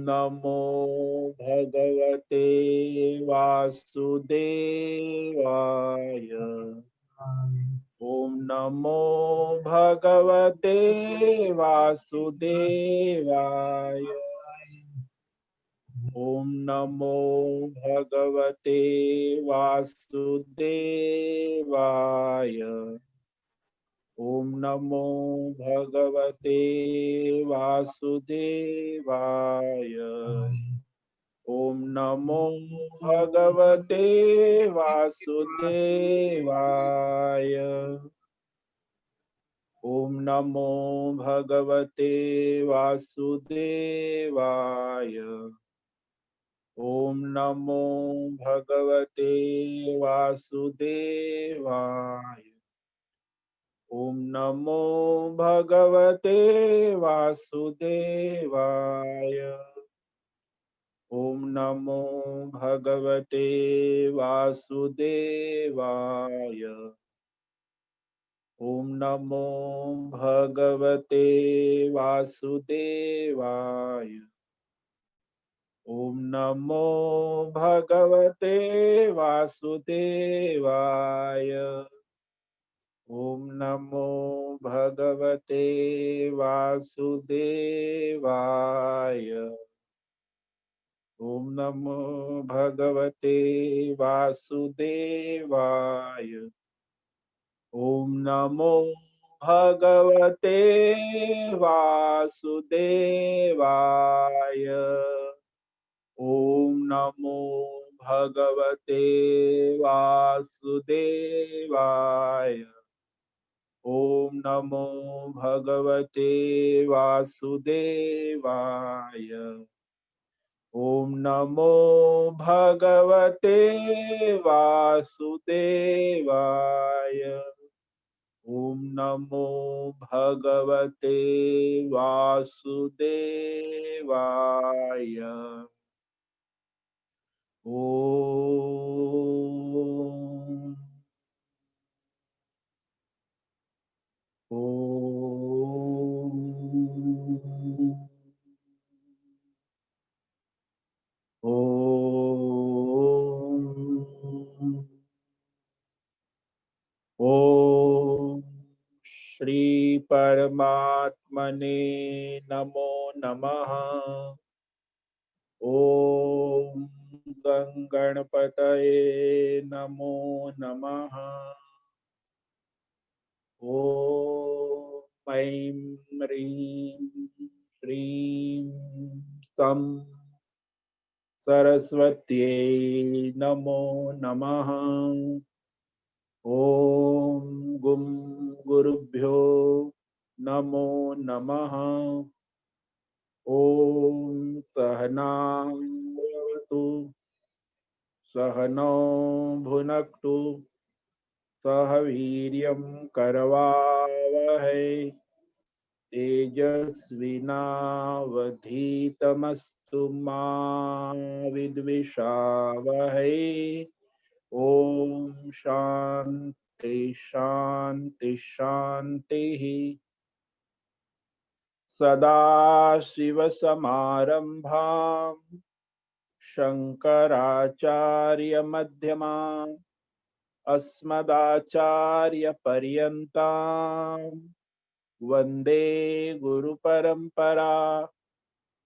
नमो भगवते वासुदेवाय। ओम नमो भगवते वासुदेवाय। ओम नमो भगवते वासुदेवाय। ओम नमो भगवते वासुदेवाय। ओम नमो भगवते वासुदेवाय। ओम नमो भगवते वासुदेवाय। ओम नमो भगवते वासुदेवाय। ओम नमो भगवते वासुदेवाय। ओम नमो भगवते वासुदेवाय। ओम नमो भगवते वासुदेवाय। ओम नमो भगवते वासुदेवाय। ओम नमो भगवते वासुदेवाय। ओम नमो भगवते वासुदेवाय। ओम नमो भगवते वासुदेवाय। ओम नमो भगवते वासुदेवाय। ओम नमो भगवते वासुदेवाय। ओम नमो भगवते वासुदेवाय। ओम नमो भगवते वासुदेवाय। ओम ओम ओम ओम श्री परमात्मने नमो नमः। ओम गणपतये नमो नमः। ओम ऐं ह्रीं श्रीं सं सरस्वत्यै नमो नमः। ओम गुं गुरुभ्यो नमो नमः। ओम सहनां भवतु सहनौ भुनक्तु सह वीर्यं करवावहै तेजस्विनावधीतमस्तु मा विद्विषावहै। ओम शांति शांति शांति। सदाशिवसमारम्भां शङ्कराचार्यमध्यमाम् अस्मदाचार्यपर्यन्तां वन्दे गुरुपरम्परा।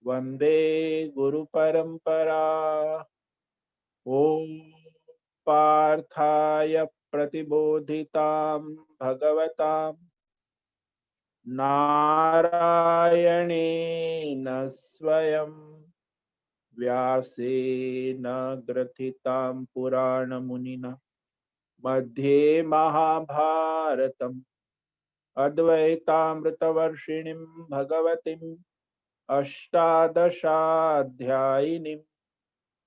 वन्दे गुरुपरम्परा। ॐ पार्थाय प्रतिबोधितां भगवतां नारायणेन स्वयं व्यासेन ग्रथितां पुराणमुनिना मध्ये महाभारतम् अद्वैतामृतवर्षिणीं भगवतीम् अष्टादशाध्यायिनीम्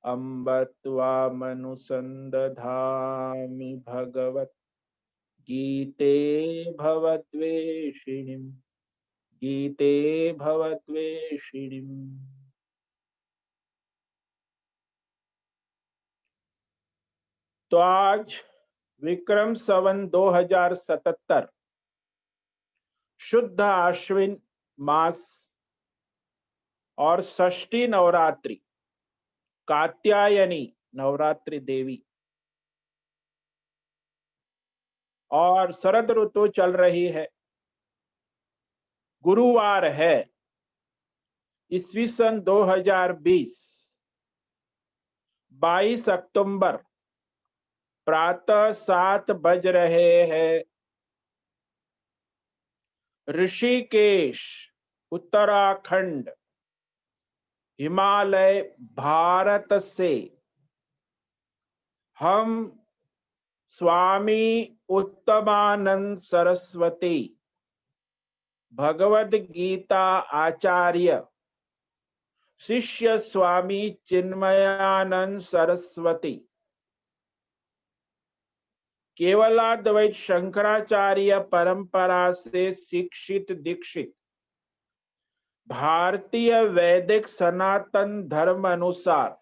अम्ब त्वामनुसन्दधामि भगवत् गीते भवद्वेषिणीम्। गीते भवद्वेषिणीम्। तो आज विक्रम संवत 2077 शुद्ध आश्विन मास और षष्ठी नवरात्रि कात्यायनी नवरात्रि देवी, और शरद ऋतु चल रही है। गुरुवार है, ईस्वी सन 2020, 22 अक्टूबर, प्रातः 7 बज रहे हैं। ऋषिकेश, उत्तराखंड, हिमालय, भारत से हम स्वामी उत्तमानंद सरस्वती भगवद गीता आचार्य शिष्य स्वामी चिन्मयानंद सरस्वती केवलाद्वैत शंकराचार्य परंपरा से शिक्षित दीक्षित भारतीय वैदिक सनातन धर्म अनुसार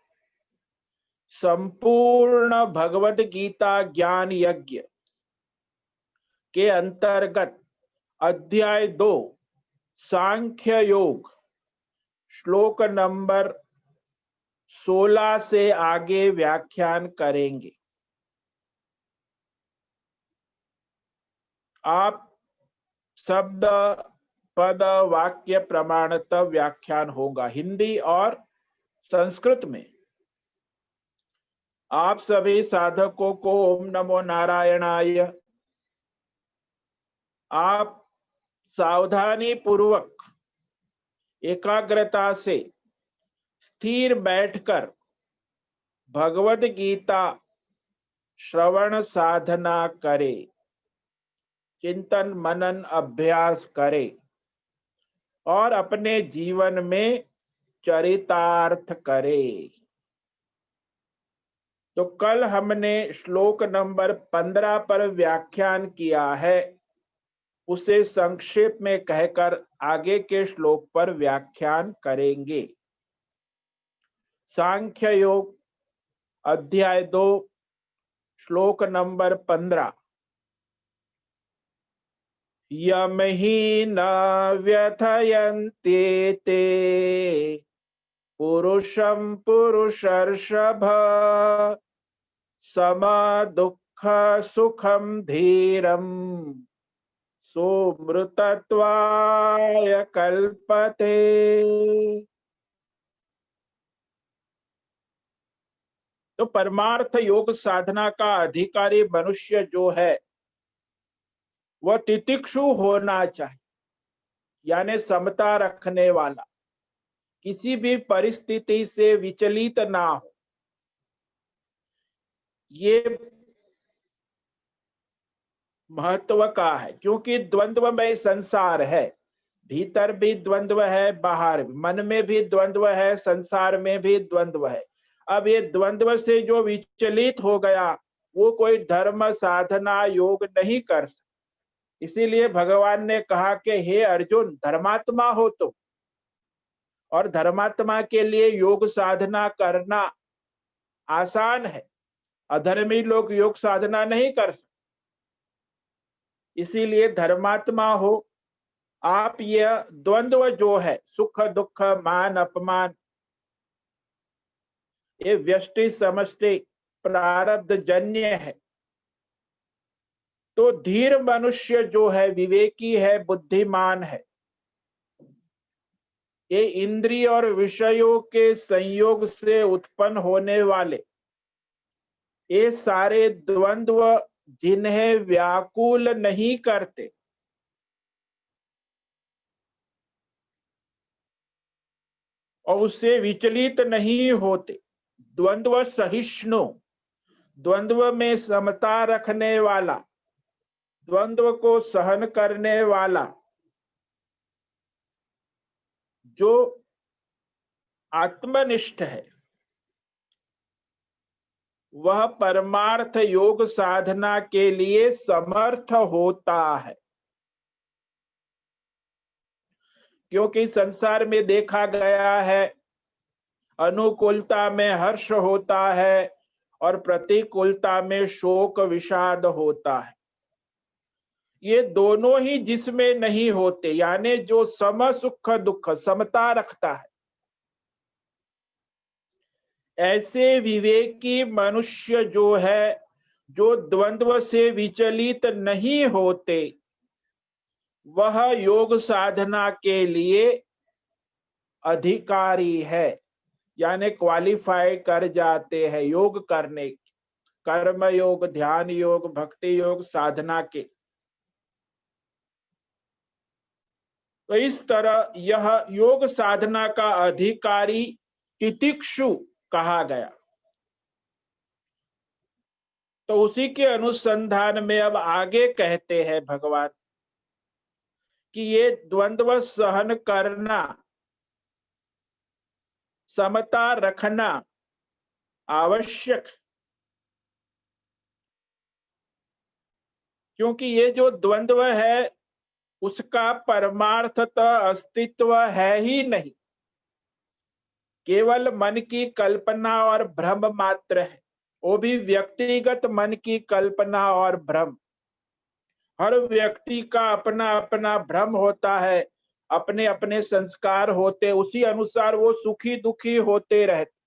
संपूर्ण भगवद गीता ज्ञान यज्ञ के अंतर्गत अध्याय 2 सांख्य योग श्लोक नंबर 16 से आगे व्याख्यान करेंगे। आप शब्द पद वाक्य प्रमाणतः व्याख्यान होगा हिंदी और संस्कृत में। आप सभी साधकों को ओम नमो नारायणाय। आप सावधानी पूर्वक एकाग्रता से स्थिर बैठकर भगवद गीता श्रवण साधना करें, चिंतन मनन अभ्यास करें और अपने जीवन में चरितार्थ करें। तो कल हमने श्लोक नंबर 15 पर व्याख्यान किया है, उसे संक्षेप में कहकर आगे के श्लोक पर व्याख्यान करेंगे। सांख्य योग अध्याय 2 श्लोक नंबर 15। यम ही न व्यथयन्ते ते पुरुषं पुरुषर्षभ सम दुःख सुखम धीरम सोमृतत्वाय कल्पते। तो परमार्थ योग साधना का अधिकारी मनुष्य जो है वह तितिक्षु होना चाहिए, यानी समता रखने वाला, किसी भी परिस्थिति से विचलित ना हो। ये महत्व का है, क्योंकि द्वंद्वमय संसार है। भीतर भी द्वंद्व है, बाहर भी, मन में भी द्वंद्व है, संसार में भी द्वंद्व है। अब ये द्वंद्व से जो विचलित हो गया वो कोई धर्म साधना योग नहीं कर सकता। इसीलिए भगवान ने कहा कि हे अर्जुन, धर्मात्मा हो तुम, और धर्मात्मा के लिए योग साधना करना आसान है। अधर्मी लोग योग साधना नहीं कर सकते। इसीलिए धर्मात्मा हो आप, यह द्वंद्व जो है सुख दुख मान अपमान, ये व्यष्टि समष्टि प्रारब्ध जन्य है। तो धीर मनुष्य जो है, विवेकी है, बुद्धिमान है, ये इंद्रिय और विषयों के संयोग से उत्पन्न होने वाले ये सारे द्वंद्व जिन्हें व्याकुल नहीं करते, और उससे विचलित नहीं होते, द्वंद्व सहिष्णु, द्वंद्व में समता रखने वाला, द्वंद्व को सहन करने वाला, जो आत्मनिष्ठ है, वह परमार्थ योग साधना के लिए समर्थ होता है। क्योंकि संसार में देखा गया है, अनुकूलता में हर्ष होता है और प्रतिकूलता में शोक विषाद होता है। ये दोनों ही जिसमें नहीं होते, यानी जो सम सुख दुख समता रखता है, ऐसे विवेकी मनुष्य जो है, जो द्वंद्व से विचलित नहीं होते, वह योग साधना के लिए अधिकारी है, यानी क्वालिफाई कर जाते हैं योग करने, कर्म योग, ध्यान योग, भक्ति योग, साधना के। तो इस तरह यह योग साधना का अधिकारी तितिक्षु कहा गया। तो उसी के अनुसंधान में अब आगे कहते हैं भगवान कि ये द्वंद्व सहन करना, समता रखना आवश्यक, क्योंकि ये जो द्वंद्व है उसका परमार्थतः अस्तित्व है ही नहीं, केवल मन की कल्पना और भ्रम मात्र है, वो भी व्यक्तिगत मन की कल्पना और भ्रम। हर व्यक्ति का अपना अपना भ्रम होता है, अपने अपने संस्कार होते, उसी अनुसार वो सुखी दुखी होते रहते।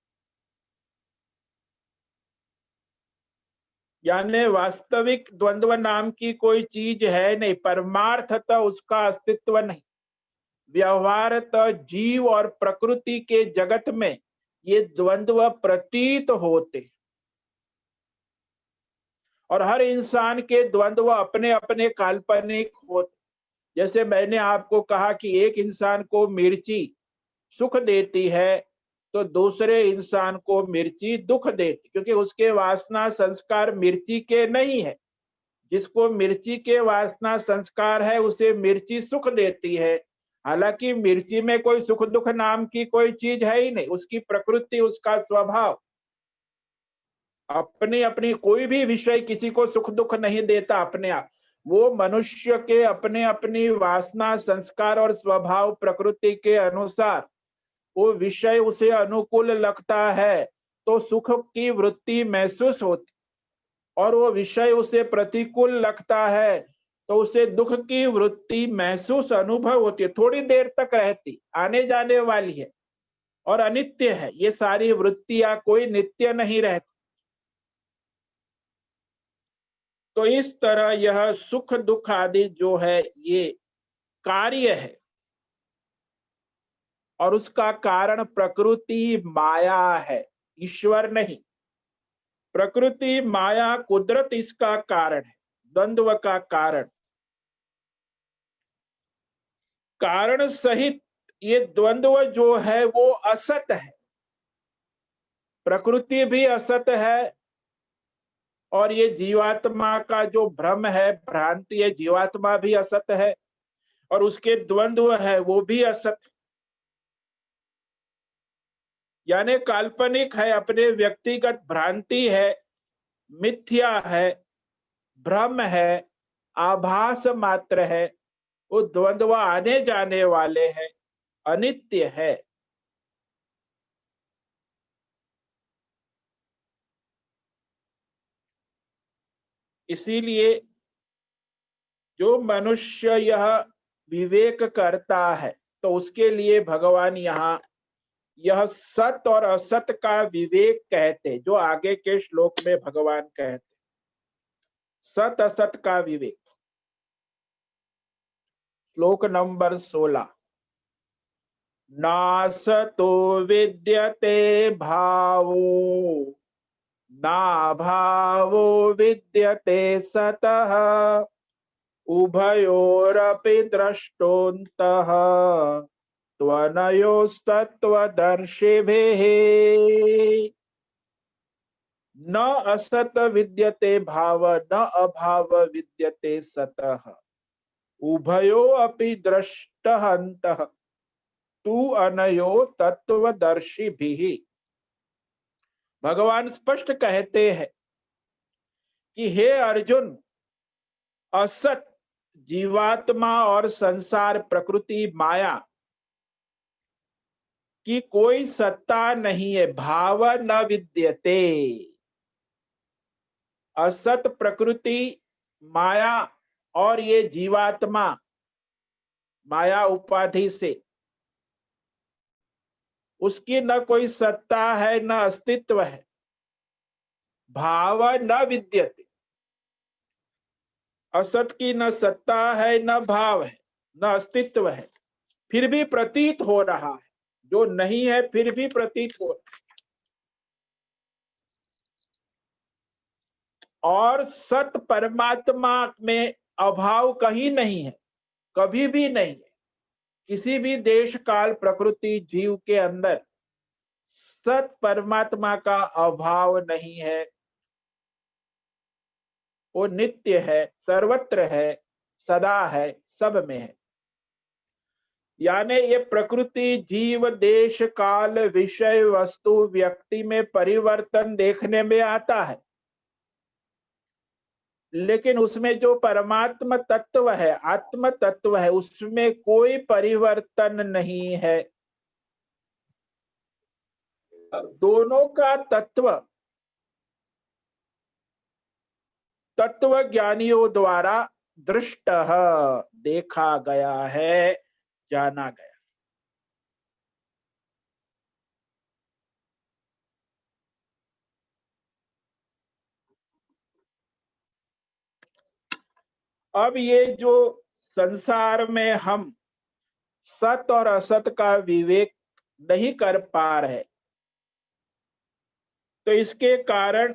यानी वास्तविक द्वंद्व नाम की कोई चीज है नहीं, परमार्थतः उसका अस्तित्व नहीं। व्यवहारतः जीव और प्रकृति के जगत में ये द्वंद्व प्रतीत होते, और हर इंसान के द्वंद्व अपने अपने काल्पनिक होते। जैसे मैंने आपको कहा कि एक इंसान को मिर्ची सुख देती है, तो दूसरे इंसान को मिर्ची दुख देती, क्योंकि उसके वासना संस्कार मिर्ची के नहीं है। जिसको मिर्ची के वासना संस्कार है उसे मिर्ची सुख देती है, हालांकि मिर्ची में कोई सुख दुख नाम की कोई चीज है ही नहीं, उसकी प्रकृति, उसका स्वभाव। अपनी अपनी कोई भी विषय किसी को सुख दुख नहीं देता अपने आप, वो मनुष्य के अपने अपनी वासना संस्कार और स्वभाव प्रकृति के अनुसार वो विषय उसे अनुकूल लगता है तो सुख की वृत्ति महसूस होती, और वो विषय उसे प्रतिकूल लगता है तो उसे दुख की वृत्ति महसूस अनुभव होती है। थोड़ी देर तक रहती, आने जाने वाली है और अनित्य है। ये सारी वृत्तियां कोई नित्य नहीं रहती। तो इस तरह यह सुख दुख आदि जो है ये कार्य है, और उसका कारण प्रकृति माया है, ईश्वर नहीं। प्रकृति माया कुदरत इसका कारण है, द्वंद्व का कारण। कारण सहित ये द्वंद्व जो है वो असत है, प्रकृति भी असत है, और ये जीवात्मा का जो भ्रम है, भ्रांति है, जीवात्मा भी असत है, और उसके द्वंद्व है वो भी असत, यानी काल्पनिक है, अपने व्यक्तिगत भ्रांति है, मिथ्या है, भ्रम है, आभास मात्र है। वो द्वंद्व आने जाने वाले हैं, अनित्य है। इसीलिए जो मनुष्य यह विवेक करता है तो उसके लिए भगवान यहाँ यह सत और असत का विवेक कहते, जो आगे के श्लोक में भगवान कहते, सत असत का विवेक। श्लोक नंबर 16। नासतो विद्यते भावो, नाभावो विद्यते सतः, उभयोरपि द्रष्टोऽन्तः त्वनयोस्तत्त्वदर्शिभिः। न असत विद्यते भाव, न अभाव विद्यते सतः, उभयो अपि द्रष्टहन्तः तु अनयो तत्वदर्शिभिः। भगवान स्पष्ट कहते हैं कि हे अर्जुन, असत जीवात्मा और संसार प्रकृति माया की कोई सत्ता नहीं है, भाव न विद्यते। असत प्रकृति माया और ये जीवात्मा माया उपाधि से, उसकी न कोई सत्ता है न अस्तित्व है। भाव न विद्यते, असत की न सत्ता है न भाव है न अस्तित्व है, फिर भी प्रतीत हो रहा है। जो नहीं है फिर भी प्रतीत हो रहा है। और सत परमात्मा में अभाव कहीं नहीं है, कभी भी नहीं है। किसी भी देश काल प्रकृति जीव के अंदर सत परमात्मा का अभाव नहीं है। वो नित्य है, सर्वत्र है, सदा है, सब में है। यानी ये प्रकृति जीव देश काल विषय वस्तु व्यक्ति में परिवर्तन देखने में आता है, लेकिन उसमें जो परमात्मा तत्व है, आत्म तत्व है, उसमें कोई परिवर्तन नहीं है। दोनों का तत्व ज्ञानियों द्वारा दृष्ट देखा गया है, जाना गया। अब ये जो संसार में हम सत और असत का विवेक नहीं कर पा रहे, तो इसके कारण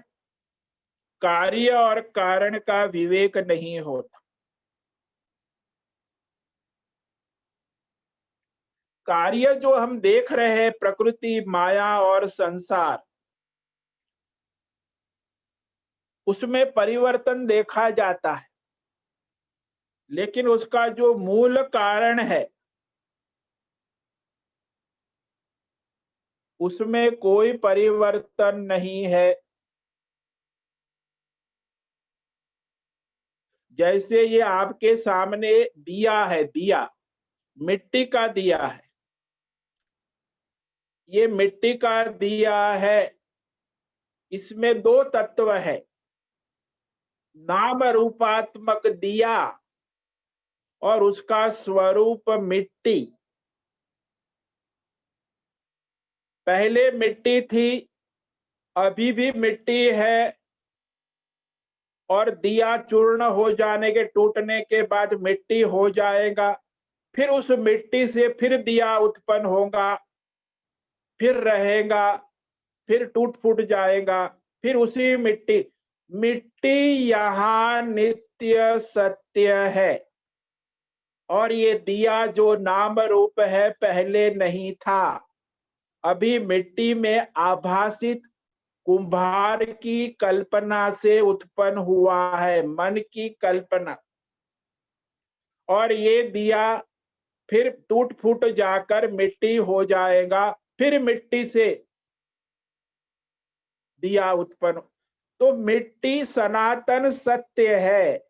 कार्य और कारण का विवेक नहीं होता। कार्य जो हम देख रहे हैं, प्रकृति माया और संसार, उसमें परिवर्तन देखा जाता है, लेकिन उसका जो मूल कारण है उसमें कोई परिवर्तन नहीं है। जैसे ये आपके सामने दिया है, दिया मिट्टी का दिया है, ये मिट्टी का दिया है, इसमें दो तत्व है, नाम रूपात्मक दिया और उसका स्वरूप मिट्टी। पहले मिट्टी थी, अभी भी मिट्टी है, और दिया चूर्ण हो जाने के, टूटने के बाद मिट्टी हो जाएगा। फिर उस मिट्टी से फिर दिया उत्पन्न होगा, फिर रहेगा, फिर टूट फूट जाएगा, फिर उसी मिट्टी। मिट्टी यहाँ नित्य सत्य है, और ये दिया जो नाम रूप है पहले नहीं था। अभी मिट्टी में आभासित कुंभार की कल्पना से उत्पन्न हुआ है, मन की कल्पना। और ये दिया फिर टूट फूट जाकर मिट्टी हो जाएगा, फिर मिट्टी से दिया उत्पन्न। तो मिट्टी सनातन सत्य है,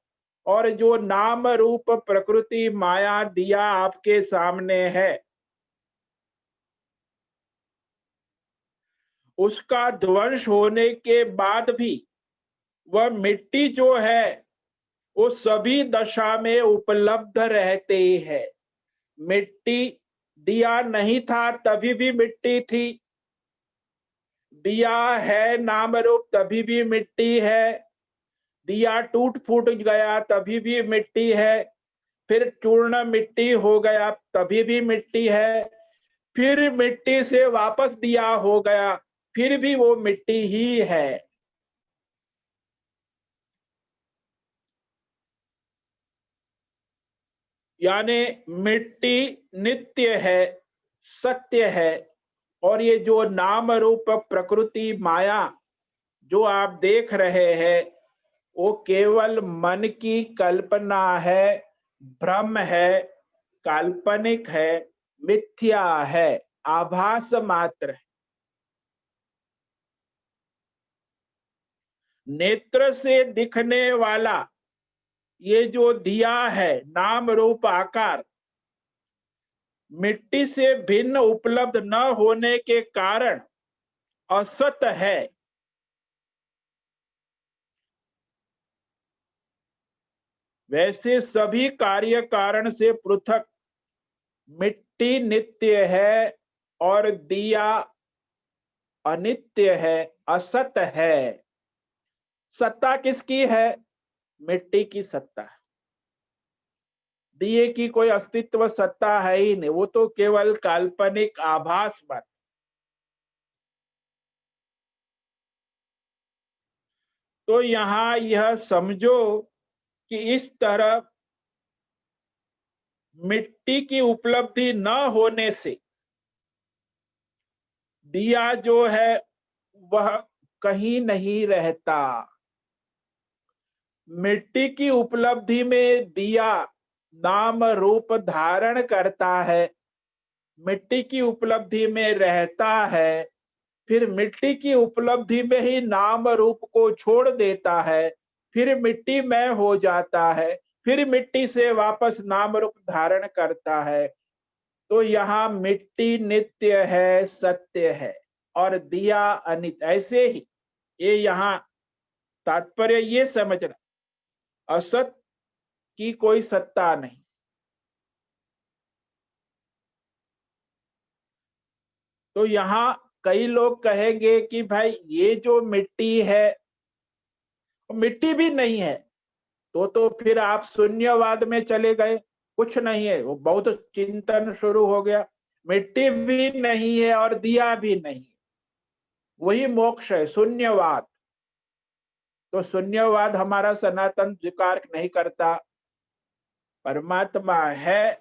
और जो नाम रूप प्रकृति माया दिया आपके सामने है, उसका ध्वंस होने के बाद भी वह मिट्टी जो है वो सभी दशा में उपलब्ध रहते हैं। मिट्टी, दिया नहीं था तभी भी मिट्टी थी, दिया है नाम रूप तभी भी मिट्टी है, दिया टूट फूट गया तभी भी मिट्टी है, फिर चूर्ण मिट्टी हो गया तभी भी मिट्टी है, फिर मिट्टी से वापस दिया हो गया, फिर भी वो मिट्टी ही है। यानी मिट्टी नित्य है, सत्य है, और ये जो नाम रूप प्रकृति माया जो आप देख रहे हैं वो केवल मन की कल्पना है, भ्रम है, काल्पनिक है, मिथ्या है, आभास मात्र है। नेत्र से दिखने वाला ये जो दिया है नाम रूप आकार, मिट्टी से भिन्न उपलब्ध न होने के कारण असत है। वैसे सभी कार्य कारण से पृथक मिट्टी नित्य है, और दिया अनित्य है, असत है। सत्ता किसकी है? मिट्टी की सत्ता है। दिए की कोई अस्तित्व सत्ता है ही नहीं, वो तो केवल काल्पनिक आभास बन। तो यहां यह समझो कि इस तरह मिट्टी की उपलब्धि न होने से दिया जो है वह कहीं नहीं रहता। मिट्टी की उपलब्धि में दिया नाम रूप धारण करता है, मिट्टी की उपलब्धि में रहता है, फिर मिट्टी की उपलब्धि में ही नाम रूप को छोड़ देता है, फिर मिट्टी में हो जाता है, फिर मिट्टी से वापस नाम रूप धारण करता है। तो यहाँ मिट्टी नित्य है, सत्य है, और दिया अनित्य। ऐसे ही ये यहाँ तात्पर्य ये समझना, असत की कोई सत्ता नहीं। तो यहाँ कई लोग कहेंगे कि भाई ये जो मिट्टी है मिट्टी भी नहीं है, तो फिर आप शून्यवाद में चले गए। कुछ नहीं है, वो बहुत चिंतन शुरू हो गया। मिट्टी भी नहीं है और दिया भी नहीं, वही मोक्ष है, शून्यवाद। तो शून्यवाद हमारा सनातन स्वीकार नहीं करता। परमात्मा है,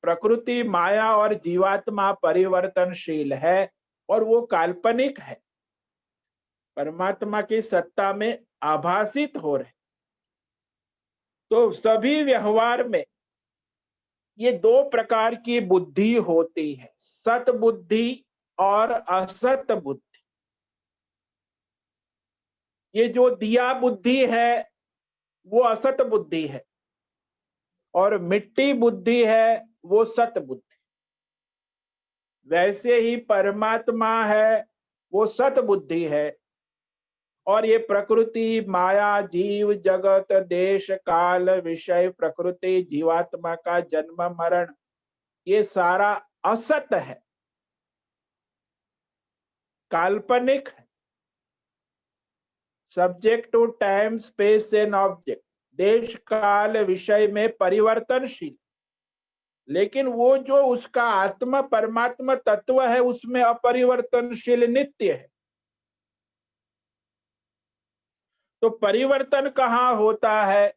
प्रकृति माया और जीवात्मा परिवर्तनशील है, और वो काल्पनिक है, परमात्मा की सत्ता में आभासित हो रहे। तो सभी व्यवहार में ये दो प्रकार की बुद्धि होती है, सत बुद्धि और असत बुद्धि। ये जो दिया बुद्धि है वो असत बुद्धि है, और मिट्टी बुद्धि है वो सत बुद्धि। वैसे ही परमात्मा है वो सत बुद्धि है, और ये प्रकृति माया जीव जगत देश काल विषय प्रकृति जीवात्मा का जन्म मरण ये सारा असत है, काल्पनिक है, subject to time space and object, देश काल विषय में परिवर्तनशील। लेकिन वो जो उसका आत्मा परमात्मा तत्व है उसमें अपरिवर्तनशील नित्य है। तो परिवर्तन कहाँ होता है?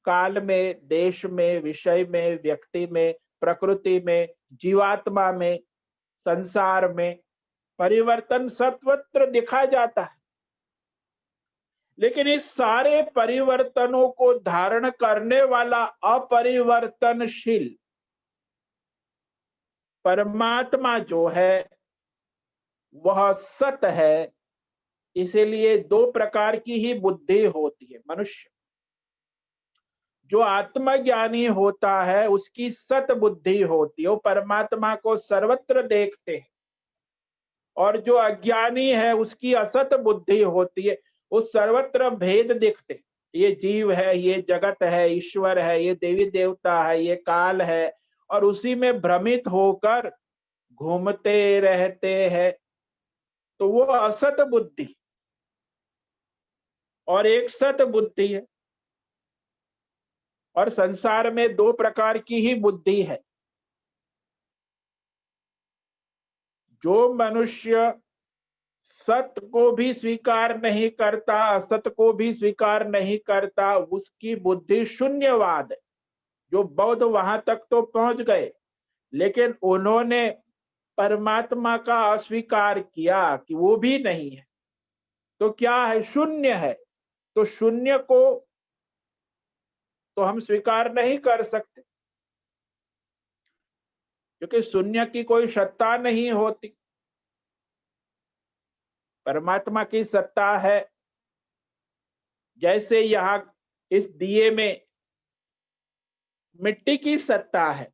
काल में, देश में, विषय में, व्यक्ति में, प्रकृति में, जीवात्मा में, संसार में परिवर्तन सर्वत्र दिखा जाता है। लेकिन इस सारे परिवर्तनों को धारण करने वाला अपरिवर्तनशील परमात्मा जो है वह सत है। इसीलिए दो प्रकार की ही बुद्धि होती है। मनुष्य जो आत्मज्ञानी होता है उसकी सत बुद्धि होती है, वो परमात्मा को सर्वत्र देखते हैं। और जो अज्ञानी है उसकी असत बुद्धि होती है, वो सर्वत्र भेद देखते। ये जीव है, ये जगत है, ईश्वर है, ये देवी देवता है, ये काल है, और उसी में भ्रमित होकर घूमते रहते हैं। तो वो असत बुद्धि और एक सत बुद्धि है। और संसार में दो प्रकार की ही बुद्धि है। जो मनुष्य सत्य को भी स्वीकार नहीं करता, असत को भी स्वीकार नहीं करता, उसकी बुद्धि शून्यवाद है। जो बौद्ध वहां तक तो पहुंच गए, लेकिन उन्होंने परमात्मा का अस्वीकार किया कि वो भी नहीं है। तो क्या है? शून्य है। तो शून्य को तो हम स्वीकार नहीं कर सकते, क्योंकि शून्य की कोई सत्ता नहीं होती। परमात्मा की सत्ता है। जैसे यहाँ इस दिए में मिट्टी की सत्ता है,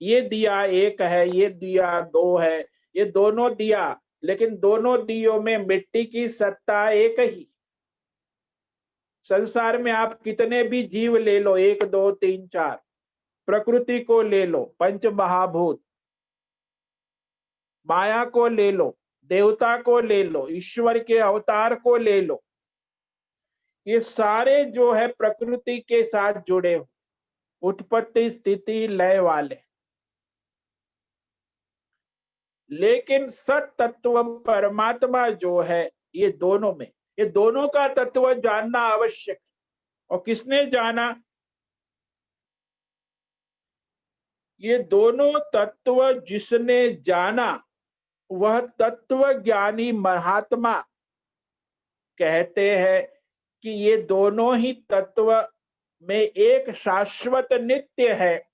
ये दिया एक है, ये दिया दो है, ये दोनों दिया, लेकिन दोनों दियों में मिट्टी की सत्ता एक ही। संसार में आप कितने भी जीव ले लो, एक दो तीन चार, प्रकृति को ले लो, पंच महाभूत, माया को ले लो, देवता को ले लो, ईश्वर के अवतार को ले लो, ये सारे जो है प्रकृति के साथ जुड़े हो, उत्पत्ति स्थिति लय वाले। लेकिन सत तत्व परमात्मा जो है ये दोनों में, ये दोनों का तत्व जानना आवश्यक। और किसने जाना? ये दोनों तत्व जिसने जाना वह तत्व ज्ञानी महात्मा कहते हैं कि ये दोनों ही तत्व में एक शाश्वत नित्य है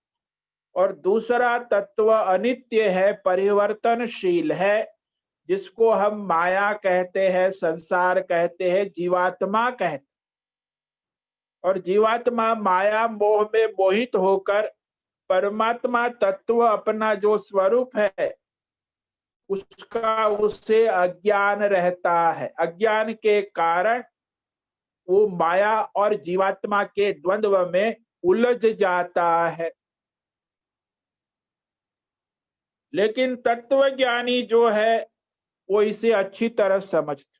और दूसरा तत्व अनित्य है, परिवर्तनशील है, जिसको हम माया कहते हैं, संसार कहते हैं, जीवात्मा कहते हैं। और जीवात्मा माया मोह में मोहित होकर परमात्मा तत्व अपना जो स्वरूप है उसका उससे अज्ञान रहता है। अज्ञान के कारण वो माया और जीवात्मा के द्वंद्व में उलझ जाता है। लेकिन तत्वज्ञानी जो है वो इसे अच्छी तरह समझते।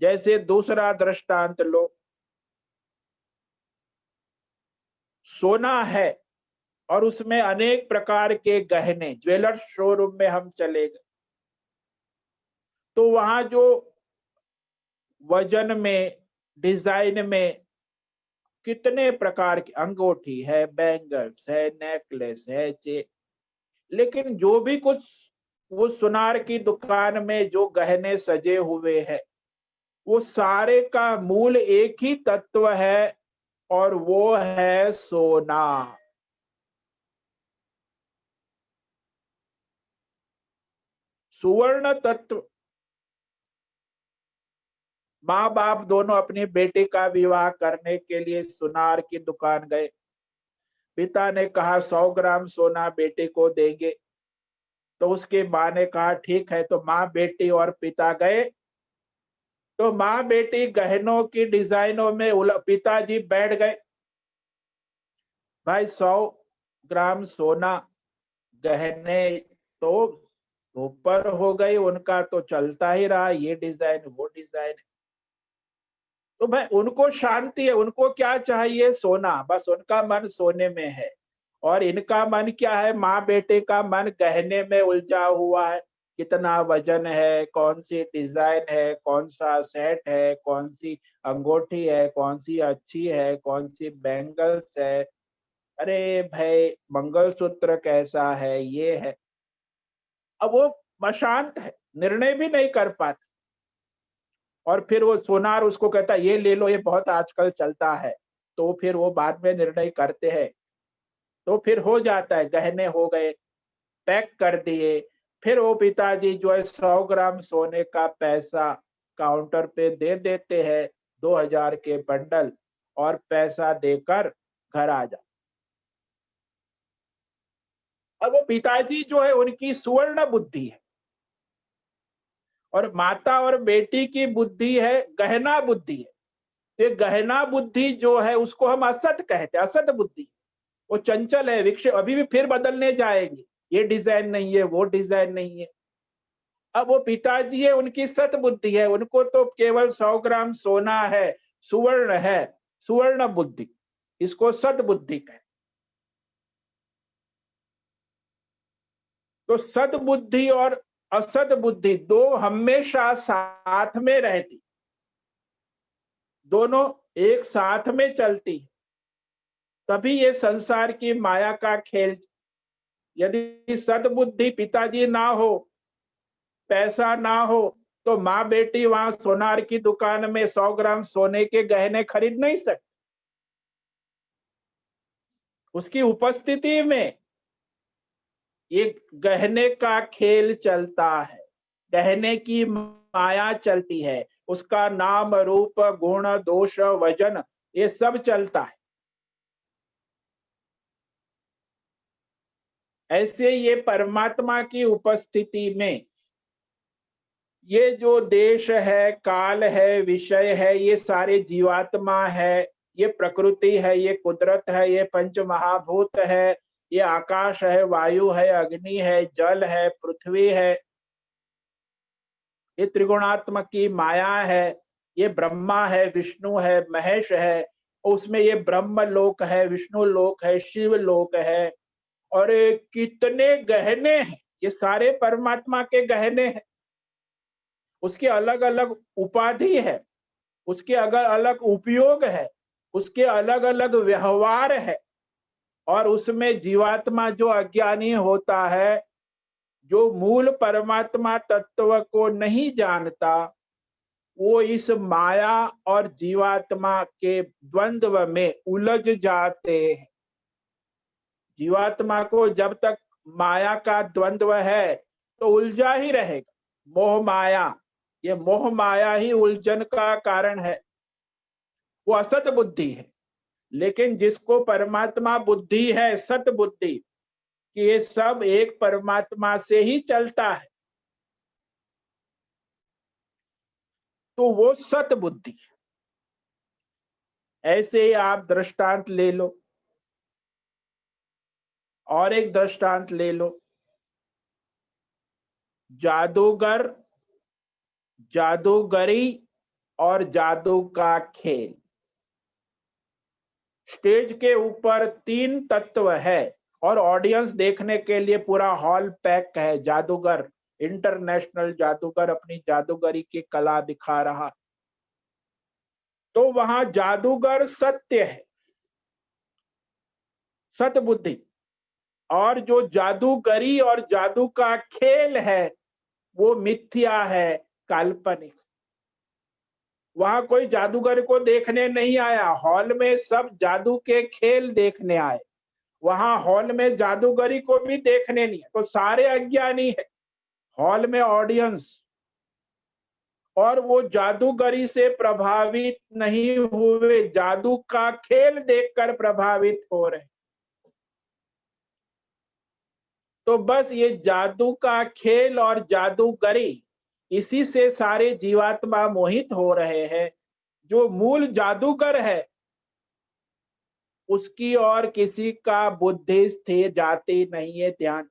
जैसे दूसरा दृष्टांत लो, सोना है और उसमें अनेक प्रकार के गहने, ज्वेलर्स शोरूम में हम चले गए तो वहां जो वजन में, डिजाइन में कितने प्रकार की अंगूठी है, बैंगल्स है, नेकलेस है, लेकिन जो भी कुछ वो सुनार की दुकान में जो गहने सजे हुए हैं वो सारे का मूल एक ही तत्व है और वो है सोना। सुवर्ण तत्व। माँ बाप दोनों अपनी बेटी का विवाह करने के लिए सुनार की दुकान गए। पिता ने कहा 100 ग्राम सोना बेटी को देंगे, तो उसकी माँ ने कहा ठीक है। तो माँ, बेटी और पिता गए। तो माँ बेटी गहनों की डिजाइनों में पिताजी बैठ गए। भाई 100 ग्राम सोना, गहने तो ऊपर हो गई, उनका तो चलता ही रहा, ये डिजाइन वो डिजाइन। तो भाई उनको शांति है, उनको क्या चाहिए? सोना, बस उनका मन सोने में है। और इनका मन क्या है? माँ बेटे का मन गहने में उलझा हुआ है। कितना वजन है, कौन सी डिजाइन है, कौन सा सेट है, कौन सी अंगूठी है, कौन सी अच्छी है, कौन सी बैंगल्स है, अरे भाई मंगलसूत्र कैसा है, ये है। अब वो अशांत है, निर्णय भी नहीं कर पाते। और फिर वो सोनार उसको कहता है ये ले लो, ये बहुत आजकल चलता है। तो फिर वो बाद में निर्णय करते हैं। तो फिर हो जाता है, गहने हो गए, पैक कर दिए। फिर वो पिताजी जो है 100 ग्राम सोने का पैसा काउंटर पे दे देते हैं, 2000 के बंडल, और पैसा देकर घर आ जा। अब वो पिताजी जो है उनकी सुवर्ण बुद्धि है और माता और बेटी की बुद्धि है गहना बुद्धि है। ये गहना बुद्धि जो है उसको हम असत कहते हैं, असत बुद्धि। वो चंचल है, विक्षेप, अभी भी फिर बदलने जाएगी, ये डिजाइन नहीं है, वो डिजाइन नहीं है। अब वो पिताजी है, उनकी सत बुद्धि है, उनको तो केवल 100 ग्राम सोना है, सुवर्ण है, सुवर्ण बुद्धि, इसको सत बुद्धि कहते। तो सद बुद्धि और असद बुद्धि दो हमेशा साथ में रहती, दोनों एक साथ में चलती, तभी ये संसार की माया का खेल। यदि सदबुद्धि पिताजी ना हो, पैसा ना हो, तो माँ बेटी वहां सोनार की दुकान में 100 ग्राम सोने के गहने खरीद नहीं सकते। उसकी उपस्थिति में एक गहने का खेल चलता है, गहने की माया चलती है, उसका नाम रूप गुण दोष वजन ये सब चलता है। ऐसे ये परमात्मा की उपस्थिति में ये जो देश है, काल है, विषय है, ये सारे जीवात्मा है, ये प्रकृति है, ये कुदरत है, ये पंच महाभूत है, ये आकाश है, वायु है, अग्नि है, जल है, पृथ्वी है, ये त्रिगुणात्मक की माया है, ये ब्रह्मा है, विष्णु है, महेश है, उसमें ये ब्रह्म लोक है, विष्णु लोक है, शिव लोक है, और ये कितने गहने हैं, ये सारे परमात्मा के गहने हैं। उसके अलग अलग उपाधि है, उसके अलग अलग उपयोग है, उसके अलग अलग व्यवहार है, और उसमें जीवात्मा जो अज्ञानी होता है, जो मूल परमात्मा तत्व को नहीं जानता, वो इस माया और जीवात्मा के द्वंद्व में उलझ जाते हैं। जीवात्मा को जब तक माया का द्वंद्व है तो उलझा ही रहेगा। मोह माया, ये मोह माया ही उलझन का कारण है, वो असत बुद्धि है। लेकिन जिसको परमात्मा बुद्धि है, सत बुद्धि, कि ये सब एक परमात्मा से ही चलता है, तो वो सत बुद्धि है। ऐसे ही आप दृष्टांत ले लो, और एक दृष्टांत ले लो। जादूगर, जादूगरी और जादू का खेल। स्टेज के ऊपर 3 तत्व है और ऑडियंस देखने के लिए पूरा हॉल पैक है। जादूगर, इंटरनेशनल जादूगर अपनी जादूगरी की कला दिखा रहा, तो वहां जादूगर सत्य है, सत बुद्धि, और जो जादूगरी और जादू का खेल है वो मिथ्या है, काल्पनिक। वहां कोई जादूगर को देखने नहीं आया, हॉल में सब जादू के खेल देखने आए। वहां हॉल में जादूगरी को भी देखने नहीं है, तो सारे अज्ञानी है हॉल में ऑडियंस, और वो जादूगरी से प्रभावित नहीं हुए, जादू का खेल देखकर प्रभावित हो रहे। तो बस ये जादू का खेल और जादूगरी, इसी से सारे जीवात्मा मोहित हो रहे हैं। जो मूल जादूगर है उसकी और किसी का बुद्धि स्थिर जाती नहीं है। ध्यान,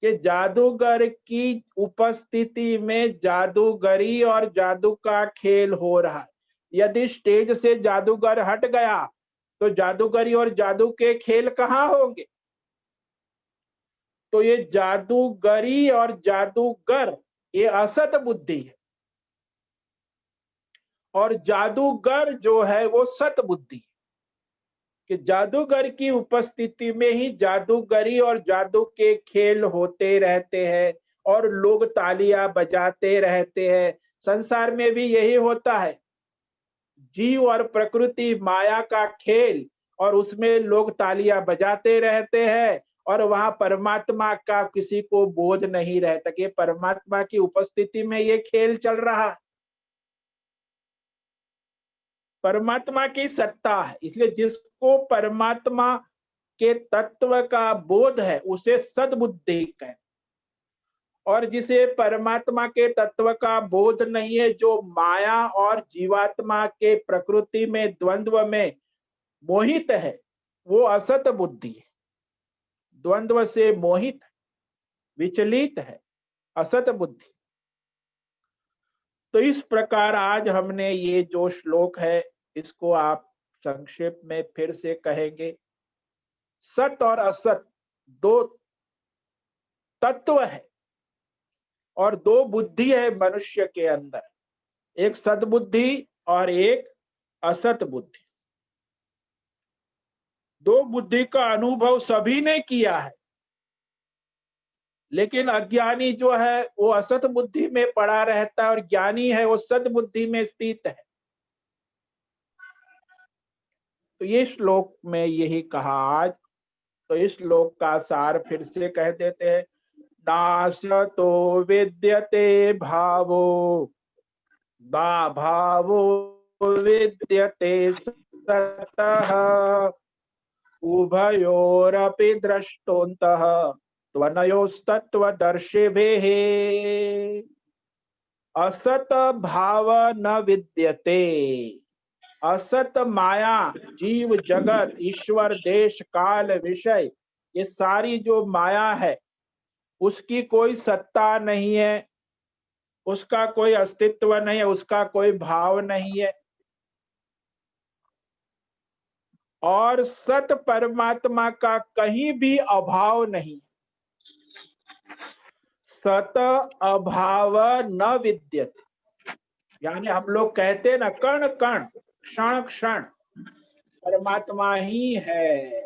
कि जादूगर की उपस्थिति में जादूगरी और जादू का खेल हो रहा है। यदि स्टेज से जादूगर हट गया तो जादूगरी और जादू के खेल कहाँ होंगे? तो ये जादूगरी और जादूगर ये असत बुद्धि है, और जादूगर जो है वो सत बुद्धि है। कि जादूगर की उपस्थिति में ही जादूगरी और जादू के खेल होते रहते हैं और लोग तालियां बजाते रहते हैं। संसार में भी यही होता है, जीव और प्रकृति माया का खेल, और उसमें लोग तालियां बजाते रहते हैं, और वहां परमात्मा का किसी को बोध नहीं रहता कि परमात्मा की उपस्थिति में ये खेल चल रहा है। परमात्मा की सत्ता है, इसलिए जिसको परमात्मा के तत्व का बोध है उसे सद्बुद्धि कहते, और जिसे परमात्मा के तत्व का बोध नहीं है, जो माया और जीवात्मा के प्रकृति में द्वंद्व में मोहित है, वो असत बुद्धि है। द्वंद्व से मोहित, विचलित है, असत बुद्धि। तो इस प्रकार आज हमने ये जो श्लोक है इसको आप संक्षेप में फिर से कहेंगे। सत और असत दो तत्व है, और दो बुद्धि है मनुष्य के अंदर, एक सद्बुद्धि और एक असत बुद्धि। दो बुद्धि का अनुभव सभी ने किया है, लेकिन अज्ञानी जो है वो असत बुद्धि में पड़ा रहता है, और ज्ञानी है वो सत बुद्धि में स्थित है। तो ये श्लोक में यही कहा आज। तो इस श्लोक का सार फिर से कह देते हैं। नासतो विद्यते भावो, ना भावो विद्यते सतः, उभयोरपि द्रष्टोऽन्तः त्वनयोस्तत्त्वदर्शिभिः। असत भाव न विद्यते। असत माया, जीव जगत, ईश्वर, देश, काल, विषय, ये सारी जो माया है उसकी कोई सत्ता नहीं है, उसका कोई अस्तित्व नहीं है, उसका कोई भाव नहीं है। और सत परमात्मा का कहीं भी अभाव नहीं। सत अभाव न विद्यते, यानी हम लोग कहते हैं ना, कण कण क्षण क्षण परमात्मा ही है।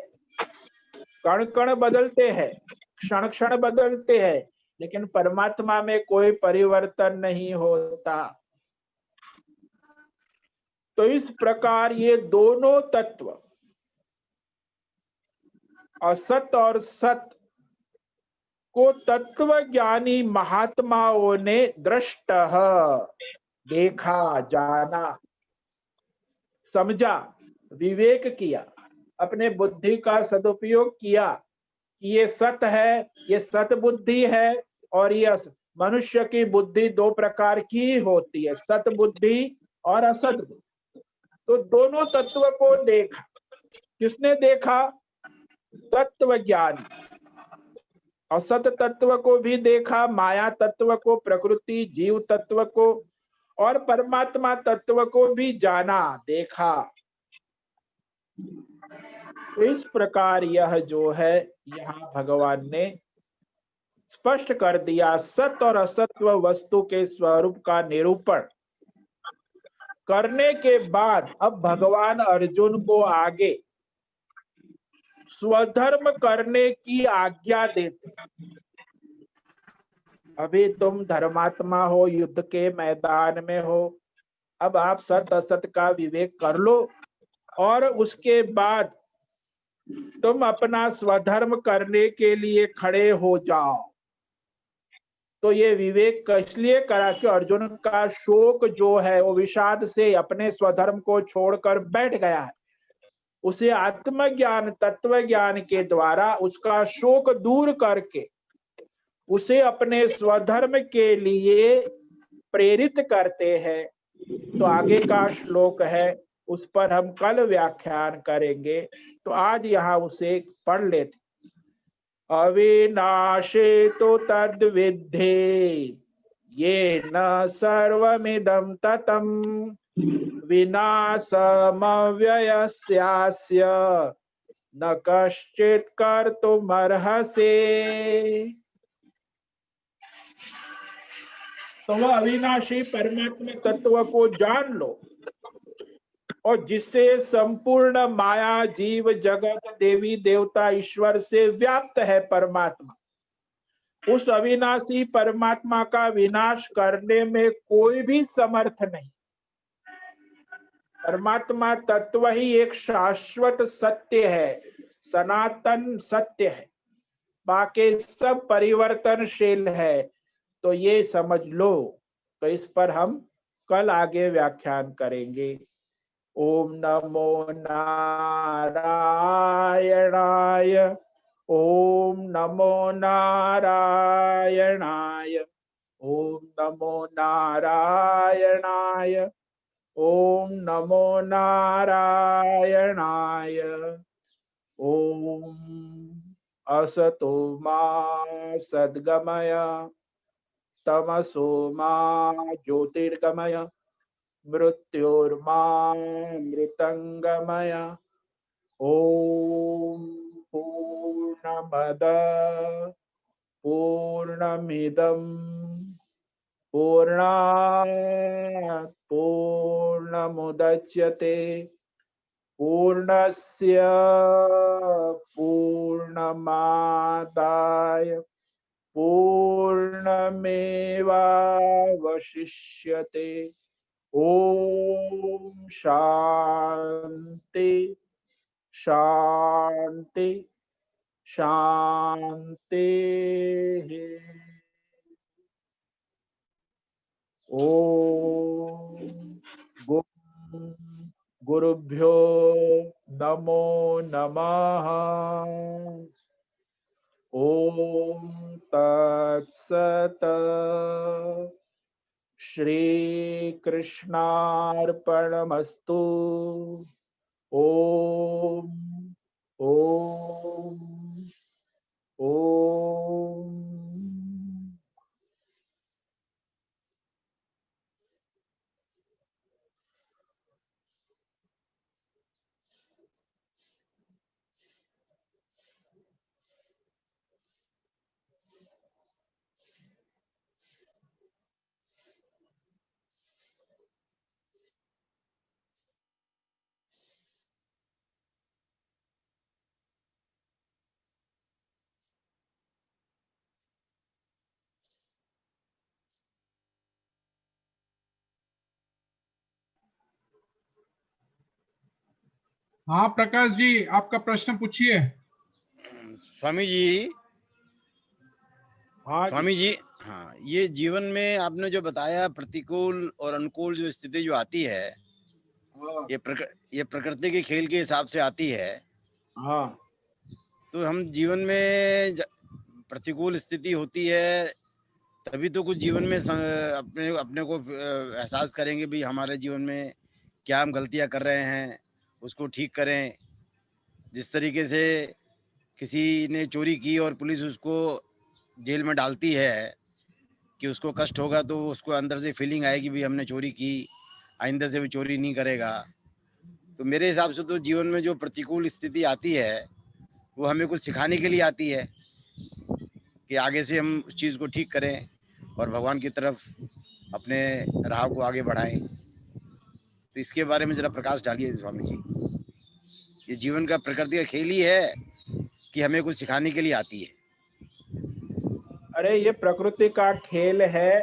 कण कण बदलते हैं, क्षण क्षण बदलते हैं, लेकिन परमात्मा में कोई परिवर्तन नहीं होता। तो इस प्रकार ये दोनों तत्व, असत और सत, को तत्वज्ञानी महात्माओं ने दृष्ट, देखा, जाना, समझा, विवेक किया, अपने बुद्धि का सदुपयोग किया कि ये सत है, ये सत बुद्धि है, और ये मनुष्य की बुद्धि दो प्रकार की होती है, सत बुद्धि और असत बुद्धि। तो दोनों तत्व को देखा। किसने देखा? तत्व ज्ञानी। असत तत्व को भी देखा, माया तत्व को, प्रकृति जीव तत्व को, और परमात्मा तत्व को भी जाना, देखा। इस प्रकार यह जो है, यहाँ भगवान ने स्पष्ट कर दिया। सत और असत्व वस्तु के स्वरूप का निरूपण करने के बाद अब भगवान अर्जुन को आगे स्वधर्म करने की आज्ञा देते। अभी तुम धर्मात्मा हो, युद्ध के मैदान में हो, अब आप सत असत का विवेक कर लो, और उसके बाद तुम अपना स्वधर्म करने के लिए खड़े हो जाओ। तो ये विवेक इसलिए करा कि अर्जुन का शोक जो है वो विषाद से अपने स्वधर्म को छोड़कर बैठ गया है। उसे आत्मज्ञान, तत्व ज्ञान के द्वारा उसका शोक दूर करके उसे अपने स्वधर्म के लिए प्रेरित करते हैं। तो आगे का श्लोक है, उस पर हम कल व्याख्यान करेंगे। तो आज यहाँ उसे पढ़ लेते। अविनाशे तो तद्विद्धि येन सर्वमिदं ततं विनाशमव्ययस्यास्य न कश्चित् कर्तुमर्हसे। तो वह अविनाशी परमात्मा तत्व को जान लो, और जिससे संपूर्ण माया, जीव जगत, देवी देवता, ईश्वर से व्याप्त है परमात्मा, उस अविनाशी परमात्मा का विनाश करने में कोई भी समर्थ नहीं। परमात्मा तत्व ही एक शाश्वत सत्य है, सनातन सत्य है, बाकी सब परिवर्तनशील है। तो ये समझ लो। तो इस पर हम कल आगे व्याख्यान करेंगे। ओम नमो नारायणाय। ओम नमो नारायणाय। ओम नमो नारायणाय। ओम नमो नारायणाय। ओम असतो मा सद्गमय, तमसो मा ज्योतिर्गमय, मृत्योर्मामृतंगमय। ओम पूर्णमद पूर्णमिदं पूर्णात् पूर्णमुदच्यते पूर्णस्य पूर्णमादाय पूर्णमेवावशिष्यते। ओम शांति शांति शांति। ओम गुरुभ्यो नमो नमः। ओम तत्सत। श्री कृष्णार्पणमस्तु। ओम ओम। ओम। हाँ प्रकाश जी, आपका प्रश्न पूछिए। स्वामी जी, हाँ जी। स्वामी जी, हाँ, ये जीवन में आपने जो बताया प्रतिकूल और अनुकूल जो स्थिति जो आती है, हाँ ये प्रकृति के खेल के हिसाब से आती है। हाँ तो हम जीवन में प्रतिकूल स्थिति होती है, तभी तो कुछ जीवन में अपने अपने को एहसास करेंगे भी हमारे जीवन में क्या हम गलतियां कर रहे हैं, उसको ठीक करें। जिस तरीके से किसी ने चोरी की और पुलिस उसको जेल में डालती है कि उसको कष्ट होगा, तो उसको अंदर से फीलिंग आएगी भी हमने चोरी की, आइंदा से भी चोरी नहीं करेगा। तो मेरे हिसाब से तो जीवन में जो प्रतिकूल स्थिति आती है वो हमें कुछ सिखाने के लिए आती है कि आगे से हम उस चीज़ को ठीक करें और भगवान की तरफ अपने राह को आगे बढ़ाएं। तो इसके बारे में जरा प्रकाश डालिए स्वामी जी। ये जीवन का प्रकृति का खेल ही है कि हमें कुछ सिखाने के लिए आती है। अरे ये प्रकृति का खेल है।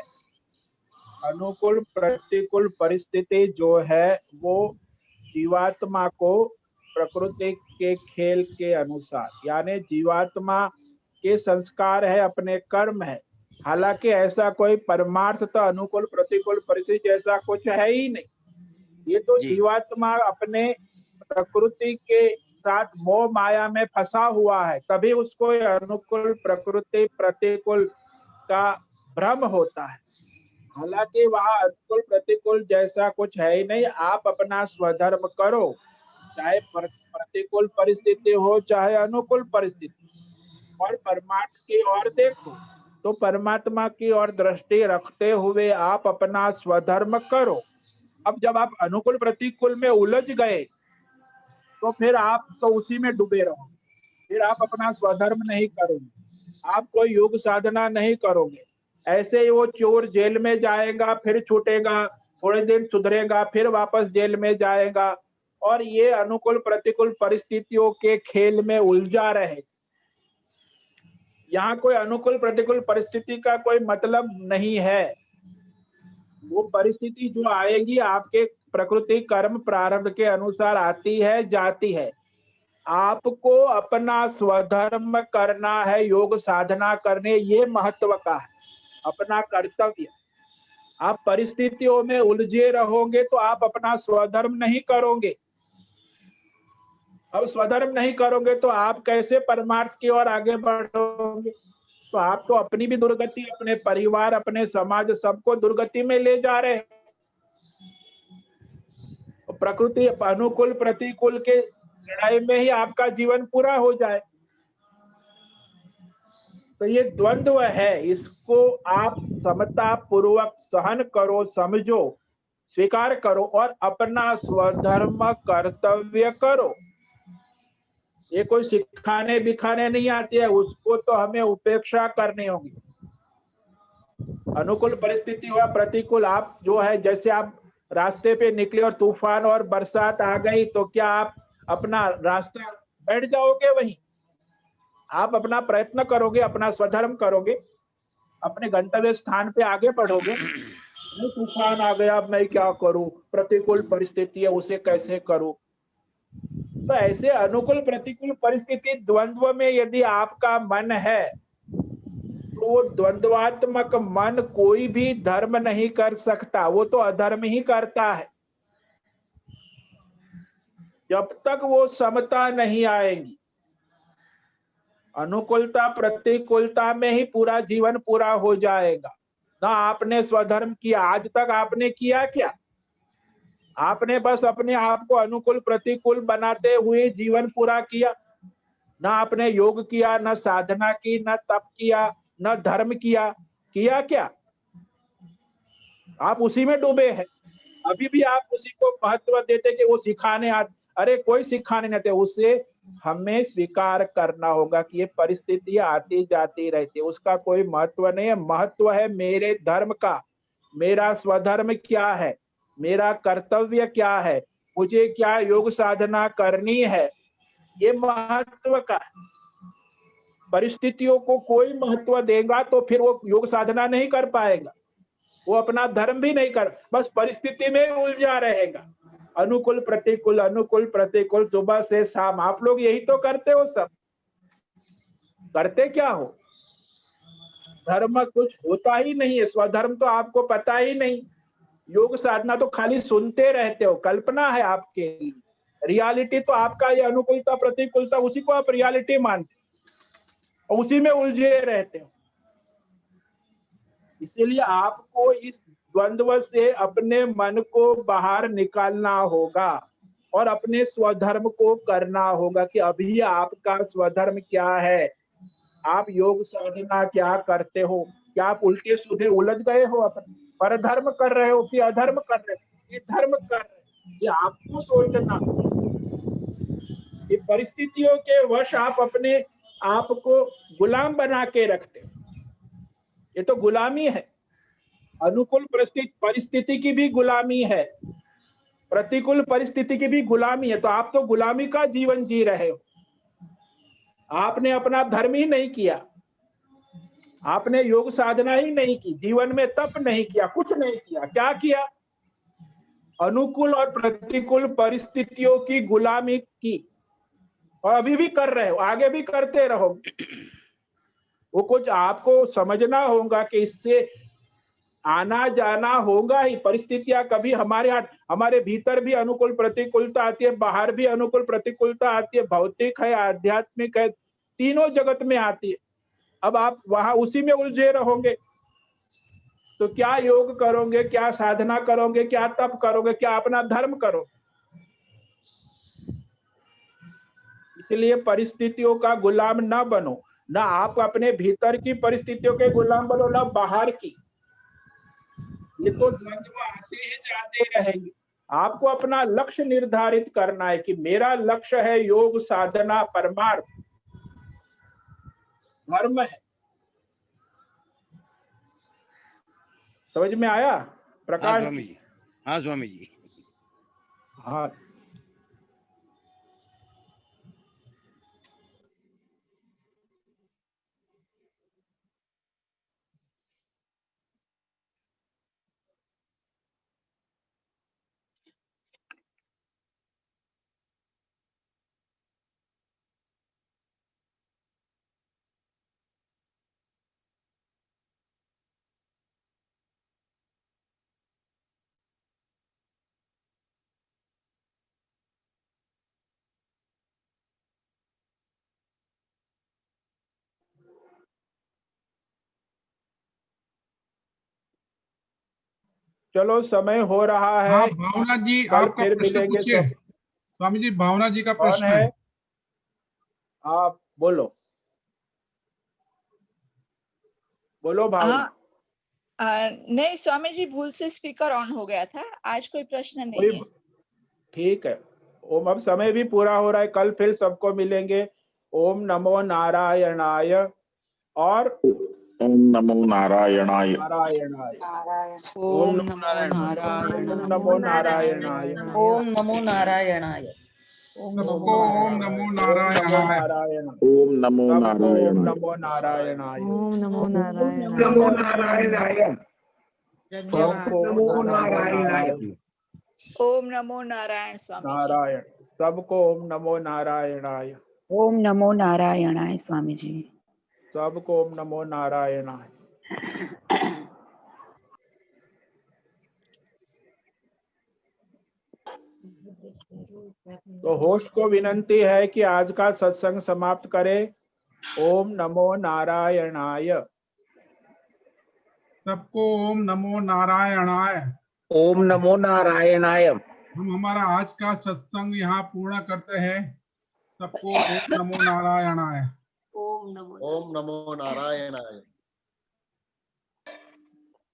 अनुकूल प्रतिकूल परिस्थिति जो है वो जीवात्मा को प्रकृति के खेल के अनुसार, यानी जीवात्मा के संस्कार है, अपने कर्म है। हालांकि ऐसा कोई परमार्थतः अनुकूल प्रतिकूल परिस्थिति जैसा कुछ है ही नहीं। ये तो जी जीवात्मा अपने प्रकृति के साथ मोह माया में फंसा हुआ है, तभी उसको ये अनुकूल प्रकृति प्रतिकूल का भ्रम होता है। हालांकि वहां अनुकूल प्रतिकूल जैसा कुछ है ही नहीं। आप अपना स्वधर्म करो, चाहे प्रतिकूल परिस्थिति हो चाहे अनुकूल परिस्थिति, और परमार्थ की ओर देखो। तो परमात्मा की ओर दृष्टि रखते हुए आप अपना स्वधर्म करो। अब जब आप अनुकूल प्रतिकूल में उलझ गए तो फिर आप तो उसी में डूबे रहोगे। फिर आप अपना स्वधर्म नहीं करोगे, आप कोई योग साधना नहीं करोगे। ऐसे ही वो चोर जेल में जाएगा, फिर छूटेगा, थोड़े दिन सुधरेगा, फिर वापस जेल में जाएगा, और ये अनुकूल प्रतिकूल परिस्थितियों के खेल में उलझा रहे। यहाँ कोई अनुकूल प्रतिकूल परिस्थिति का कोई मतलब नहीं है। वो परिस्थिति जो आएगी आपके प्रकृति कर्म प्रारब्ध के अनुसार आती है, जाती है। आपको अपना स्वधर्म करना है, योग साधना करने, ये महत्व का है, अपना कर्तव्य। आप परिस्थितियों में उलझे रहोगे तो आप अपना स्वधर्म नहीं करोगे। अब स्वधर्म नहीं करोगे तो आप कैसे परमार्थ की ओर आगे बढ़ोगे? तो आप तो अपनी भी दुर्गति, अपने परिवार, अपने समाज, सबको दुर्गति में ले जा रहे हैं। प्रकृति अनुकूल प्रतिकूल के लड़ाई में ही आपका जीवन पूरा हो जाए। तो ये द्वंद्व है, इसको आप समता पूर्वक सहन करो, समझो, स्वीकार करो और अपना स्वधर्म कर्तव्य करो। ये कोई सिखाने बिखाने नहीं आती है, उसको तो हमें उपेक्षा करनी होगी। अनुकूल परिस्थिति हुआ प्रतिकूल, आप जो है, जैसे आप रास्ते पे निकले और तूफान और बरसात आ गई, तो क्या आप अपना रास्ता बैठ जाओगे वहीं? आप अपना प्रयत्न करोगे, अपना स्वधर्म करोगे, अपने गंतव्य स्थान पे आगे बढ़ोगे। नहीं, तूफान आ गया, अब मैं क्या करूं, प्रतिकूल परिस्थिति है, उसे कैसे करूं? तो ऐसे अनुकूल प्रतिकूल परिस्थिति द्वंद्व में यदि आपका मन है तो वो द्वंद्वात्मक मन कोई भी धर्म नहीं कर सकता, वो तो अधर्म ही करता है। जब तक वो समता नहीं आएगी, अनुकूलता प्रतिकूलता में ही पूरा जीवन पूरा हो जाएगा। ना आपने स्वधर्म किया, आज तक आपने किया क्या? आपने बस अपने आप को अनुकूल प्रतिकूल बनाते हुए जीवन पूरा किया। ना आपने योग किया, ना साधना की, ना तप किया, ना धर्म किया, किया क्या? आप उसी में डूबे हैं। अभी भी आप उसी को महत्व देते कि वो सिखाने अरे कोई सिखाने नहीं आते, उसे हमें स्वीकार करना होगा कि ये परिस्थितियां आती जाती रहती है, उसका कोई महत्व नहीं है। महत्व है मेरे धर्म का, मेरा स्वधर्म क्या है, मेरा कर्तव्य क्या है, मुझे क्या योग साधना करनी है, ये महत्व का है। परिस्थितियों को कोई महत्व देगा तो फिर वो योग साधना नहीं कर पाएगा, वो अपना धर्म भी नहीं कर, बस परिस्थिति में उलझा रहेगा। अनुकूल प्रतिकूल, सुबह से शाम आप लोग यही तो करते हो। सब करते क्या हो? धर्म कुछ होता ही नहीं है, स्वधर्म तो आपको पता ही नहीं। योग साधना तो खाली सुनते रहते हो, कल्पना है आपके लिए। रियलिटी तो आपका ये अनुकूलता प्रतिकूलता, उसी को आप रियलिटी मानते हो और उसी में उलझे रहते हो। इसीलिए आपको इस द्वंद्व से अपने मन को बाहर निकालना होगा और अपने स्वधर्म को करना होगा कि अभी आपका स्वधर्म क्या है, आप योग साधना क्या करते हो, क्या आप उल्टे सीधे उलझ गए हो, अपने परधर्म कर रहे हो कि अधर्म कर रहे हो, ये धर्म कर रहे हो, ये आपको सोचना। ये परिस्थितियों के वश आप अपने आप को गुलाम बना के रखते हो, ये तो गुलामी है। अनुकूल परिस्थिति की भी गुलामी है, प्रतिकूल परिस्थिति की भी गुलामी है। तो आप तो गुलामी का जीवन जी रहे हो। आपने अपना धर्म ही नहीं किया, आपने योग साधना ही नहीं की, जीवन में तप नहीं किया, कुछ नहीं किया। क्या किया? अनुकूल और प्रतिकूल परिस्थितियों की गुलामी की, और अभी भी कर रहे हो, आगे भी करते रहो। वो कुछ आपको समझना होगा कि इससे आना जाना होगा ही। परिस्थितियां कभी हमारे भीतर भी अनुकूल प्रतिकूलता आती है, बाहर भी अनुकूल प्रतिकूलता आती है, भौतिक है, आध्यात्मिक है, तीनों जगत में आती है। अब आप वहां उसी में उलझे रहोगे तो क्या योग करोगे, क्या साधना करोगे, क्या तप करोगे, क्या अपना धर्म करोगे? इसलिए परिस्थितियों का गुलाम ना बनो, ना आप अपने भीतर की परिस्थितियों के गुलाम बनो, ना बाहर की। ये तो द्वंद्व आते ही जाते रहेंगे। आपको अपना लक्ष्य निर्धारित करना है कि मेरा लक्ष्य है योग साधना, परमार्थ धर्म है। समझ में आया हाँ प्रकाश स्वामी जी? जी, हाँ स्वामी जी। हाँ, चलो समय हो रहा हाँ है, भावना जी, कल आपका फिर प्रश्न मिलेंगे पूछिए। सब। स्वामी जी, भावना जी का कौन प्रश्न है? है। आप बोलो, बोलो भावना। हाँ। नहीं स्वामी जी, भूल से स्पीकर ऑन हो गया था। आज कोई प्रश्न नहीं कोई है। ठीक है। ओम, अब समय भी पूरा हो रहा है, कल फिर सबको मिलेंगे। ओम नमो नारायणाय। और ओम नमो नारायणाय। नारायणाय। ओम ओम नमो नमो नारायण। ओम नारायणाय। नमो नारायणाय। ओम नमो नारायणाय। ओम नमो सबको ओम नमो ओम नमो नारायणाय। नारायण। ओम नमो सबको ओम नारायणाय। नमो नारायणाय। ओम नमो नमो नारायणाय। सबको नमो ओम नमो नारायणाय। नारायण। ओम नमो नारायण स्वामी जी। नारायण। सबको ओम नमो नारायणाय। ओम नमो नारायणाय स्वामी जी। सबको ओम नमो नारायणाय। तो होस्ट को विनंती है कि आज का सत्संग समाप्त करे। ओम नमो नारायणाय। सबको ओम नमो नारायणाय। ओम नमो नारायणाय। हम हमारा आज का सत्संग यहाँ पूर्ण करते हैं। सबको ओम नमो नारायणाय। ओम नमो ओम नमो नारायणाय।